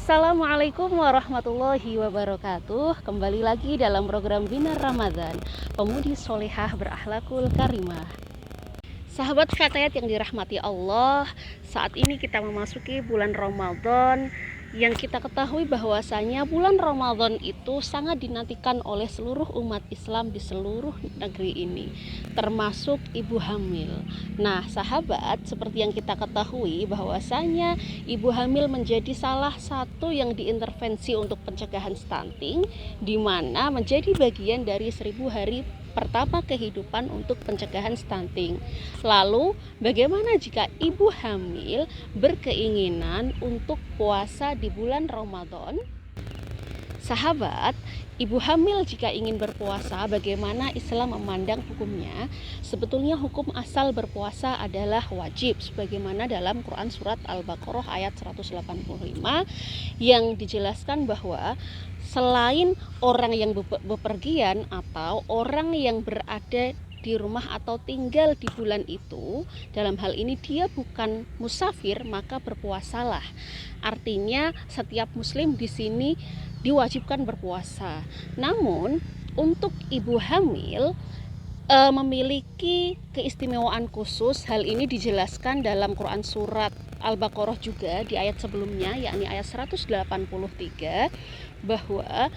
Assalamualaikum warahmatullahi wabarakatuh. Kembali lagi dalam program Bina Ramadan, Pemudi Solehah Berakhlakul Karimah. Sahabat fatayat yang dirahmati Allah, saat ini kita memasuki bulan Ramadan, yang kita ketahui bahwasanya bulan Ramadan itu sangat dinantikan oleh seluruh umat Islam di seluruh negeri ini, termasuk ibu hamil. Nah, sahabat, seperti yang kita ketahui bahwasanya ibu hamil menjadi salah satu yang diintervensi untuk pencegahan stunting, di mana menjadi bagian dari 1000 hari pertama kehidupan untuk pencegahan stunting. Lalu, bagaimana jika ibu hamil berkeinginan untuk puasa di bulan Ramadan? Sahabat, ibu hamil jika ingin berpuasa, bagaimana Islam memandang hukumnya? Sebetulnya hukum asal berpuasa adalah wajib, sebagaimana dalam Quran surat Al-Baqarah ayat 185 yang dijelaskan bahwa selain orang yang bepergian atau orang yang berada di rumah atau tinggal di bulan itu, dalam hal ini dia bukan musafir, maka berpuasalah. Artinya setiap muslim di sini diwajibkan berpuasa. Namun untuk ibu hamil memiliki keistimewaan khusus. Hal ini dijelaskan dalam Quran surat Al-Baqarah juga di ayat sebelumnya, yakni ayat 183, bahwa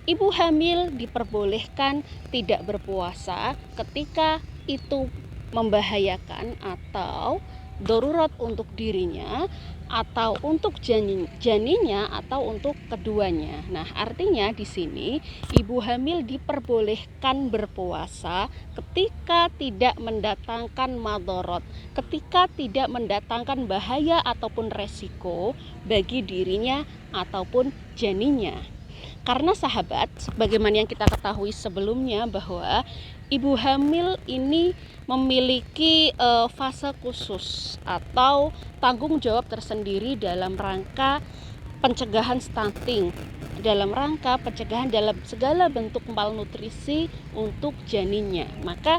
ibu hamil diperbolehkan tidak berpuasa ketika itu membahayakan atau darurat untuk dirinya, atau untuk janinnya, atau untuk keduanya. Nah, artinya di sini ibu hamil diperbolehkan berpuasa ketika tidak mendatangkan madorot, ketika tidak mendatangkan bahaya ataupun resiko bagi dirinya ataupun janinnya. Karena sahabat, sebagaimana yang kita ketahui sebelumnya bahwa ibu hamil ini memiliki fase khusus atau tanggung jawab tersendiri dalam rangka pencegahan stunting, dalam rangka pencegahan dalam segala bentuk malnutrisi untuk janinnya. Maka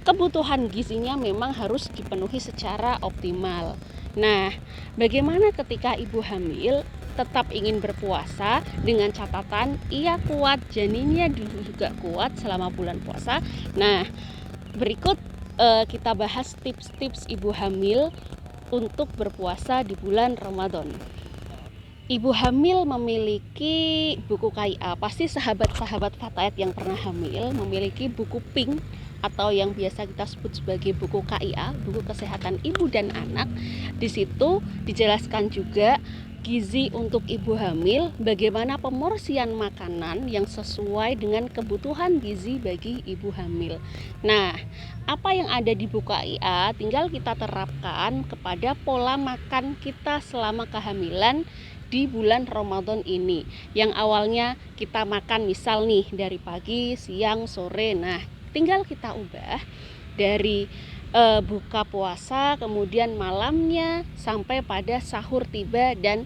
kebutuhan gizinya memang harus dipenuhi secara optimal. Nah, bagaimana ketika ibu hamil tetap ingin berpuasa dengan catatan ia kuat, janinnya juga kuat selama bulan puasa? Nah, berikut kita bahas tips-tips ibu hamil untuk berpuasa di bulan Ramadan. Ibu hamil memiliki buku KIA. Pasti sahabat-sahabat fatayat yang pernah hamil memiliki buku pink atau yang biasa kita sebut sebagai buku KIA, buku kesehatan ibu dan anak. Di situ dijelaskan juga gizi untuk ibu hamil, bagaimana pemorsian makanan yang sesuai dengan kebutuhan gizi bagi ibu hamil. Nah, apa yang ada di buku KIA tinggal kita terapkan kepada pola makan kita selama kehamilan di bulan Ramadan ini. Yang awalnya kita makan misal nih dari pagi, siang, sore. Nah, tinggal kita ubah dari buka puasa, kemudian malamnya sampai pada sahur tiba dan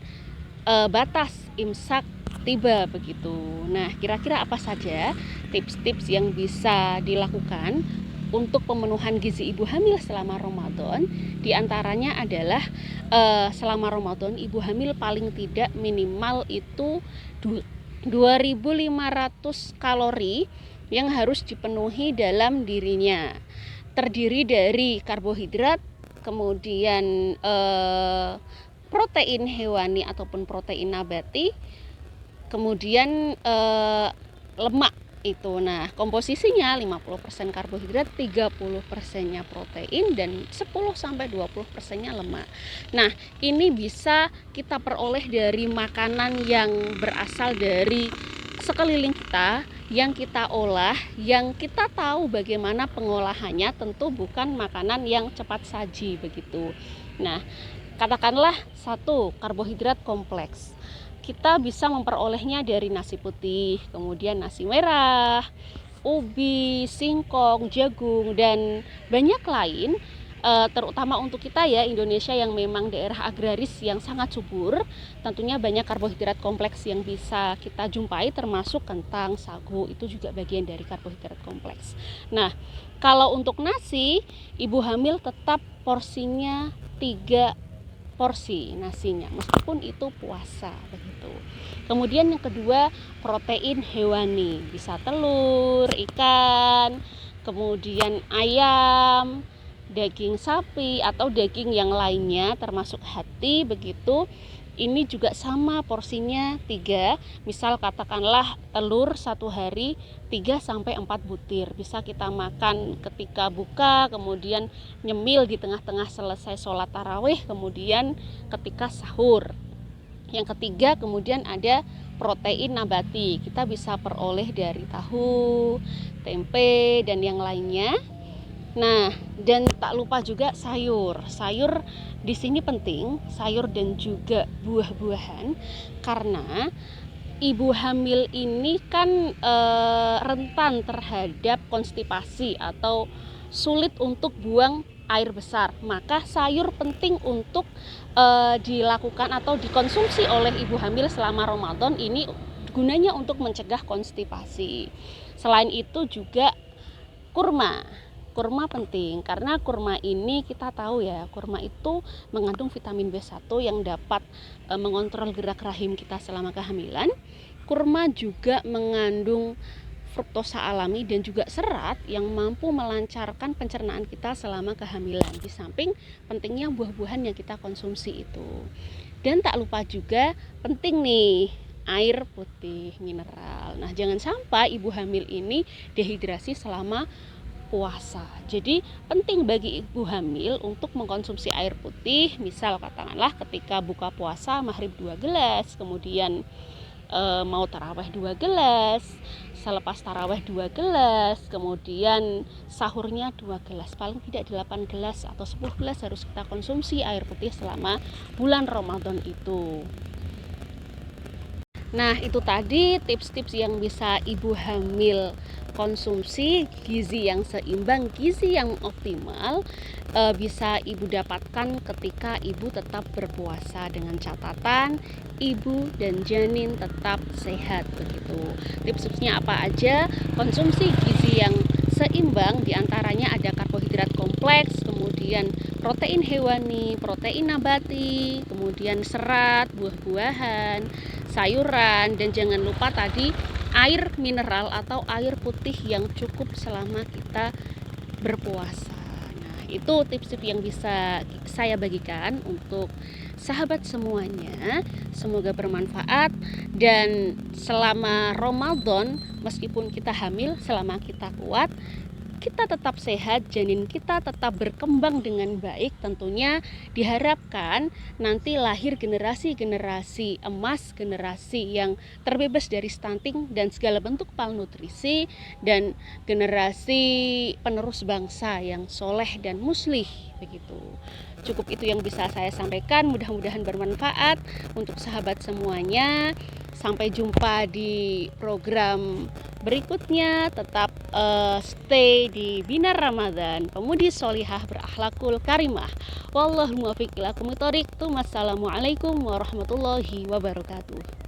batas imsak tiba begitu. Nah, kira-kira apa saja tips-tips yang bisa dilakukan untuk pemenuhan gizi ibu hamil selama Ramadan? Di antaranya adalah selama Ramadan ibu hamil paling tidak minimal itu 2.500 kalori yang harus dipenuhi dalam dirinya. Terdiri dari karbohidrat, kemudian protein hewani ataupun protein nabati, kemudian lemak itu. Nah, komposisinya 50% karbohidrat, 30%-nya protein, dan 10-20%-nya lemak. Nah, ini bisa kita peroleh dari makanan yang berasal dari sekeliling kita, yang kita olah, yang kita tahu bagaimana pengolahannya. Tentu bukan makanan yang cepat saji begitu. Nah, katakanlah satu karbohidrat kompleks, kita bisa memperolehnya dari nasi putih, kemudian nasi merah, ubi, singkong, jagung, dan banyak lain. Terutama untuk kita ya, Indonesia yang memang daerah agraris yang sangat subur, tentunya banyak karbohidrat kompleks yang bisa kita jumpai, termasuk kentang, sagu, itu juga bagian dari karbohidrat kompleks. Nah, kalau untuk nasi, ibu hamil tetap porsinya 3 porsi nasinya meskipun itu puasa begitu. Kemudian yang kedua, protein hewani, bisa telur, ikan, kemudian ayam, daging sapi atau daging yang lainnya termasuk hati begitu. Ini juga sama porsinya 3, misal katakanlah telur satu hari 3-4 butir, bisa kita makan ketika buka, kemudian nyemil di tengah-tengah selesai sholat tarawih, kemudian ketika sahur. Yang ketiga, kemudian ada protein nabati, kita bisa peroleh dari tahu, tempe, dan yang lainnya. Nah, dan tak lupa juga sayur. Sayur di sini penting, sayur dan juga buah-buahan, karena ibu hamil ini kan rentan terhadap konstipasi atau sulit untuk buang air besar. Maka sayur penting untuk dilakukan atau dikonsumsi oleh ibu hamil selama Ramadan ini, gunanya untuk mencegah konstipasi. Selain itu juga kurma penting, karena kurma ini kita tahu ya, kurma itu mengandung vitamin B1 yang dapat mengontrol gerak rahim kita selama kehamilan. Kurma juga mengandung fruktosa alami dan juga serat yang mampu melancarkan pencernaan kita selama kehamilan, di samping pentingnya buah-buahan yang kita konsumsi itu. Dan tak lupa juga penting nih air putih mineral. Nah, jangan sampai ibu hamil ini dehidrasi selama puasa. Jadi penting bagi ibu hamil untuk mengkonsumsi air putih, misal katakanlah ketika buka puasa maghrib 2 gelas, kemudian mau taraweh 2 gelas, selepas taraweh 2 gelas, kemudian sahurnya 2 gelas, paling tidak 8 gelas atau 10 gelas harus kita konsumsi air putih selama bulan Ramadan itu. Nah, itu tadi tips-tips yang bisa ibu hamil konsumsi, gizi yang seimbang, gizi yang optimal bisa ibu dapatkan ketika ibu tetap berpuasa, dengan catatan ibu dan janin tetap sehat begitu. Tips-tipsnya apa aja? Konsumsi gizi yang seimbang, diantaranya ada karbohidrat kompleks, kemudian protein hewani, protein nabati, kemudian serat, buah-buahan, sayuran, dan jangan lupa tadi air mineral atau air putih yang cukup selama kita berpuasa. Nah, itu tips-tips yang bisa saya bagikan untuk sahabat semuanya. Semoga bermanfaat, dan selama Ramadan meskipun kita hamil, selama kita kuat, kita tetap sehat, janin kita tetap berkembang dengan baik. Tentunya diharapkan nanti lahir generasi-generasi emas, generasi yang terbebas dari stunting dan segala bentuk malnutrisi, dan generasi penerus bangsa yang soleh dan muslih begitu. Cukup itu yang bisa saya sampaikan, mudah-mudahan bermanfaat untuk sahabat semuanya. Sampai jumpa di program berikutnya. Tetap stay di Binar Ramadan, pemudi solihah berakhlakul karimah. Wallahu muwaffiq ila aqwamit thoriq. Wassalamualaikum warahmatullahi wabarakatuh.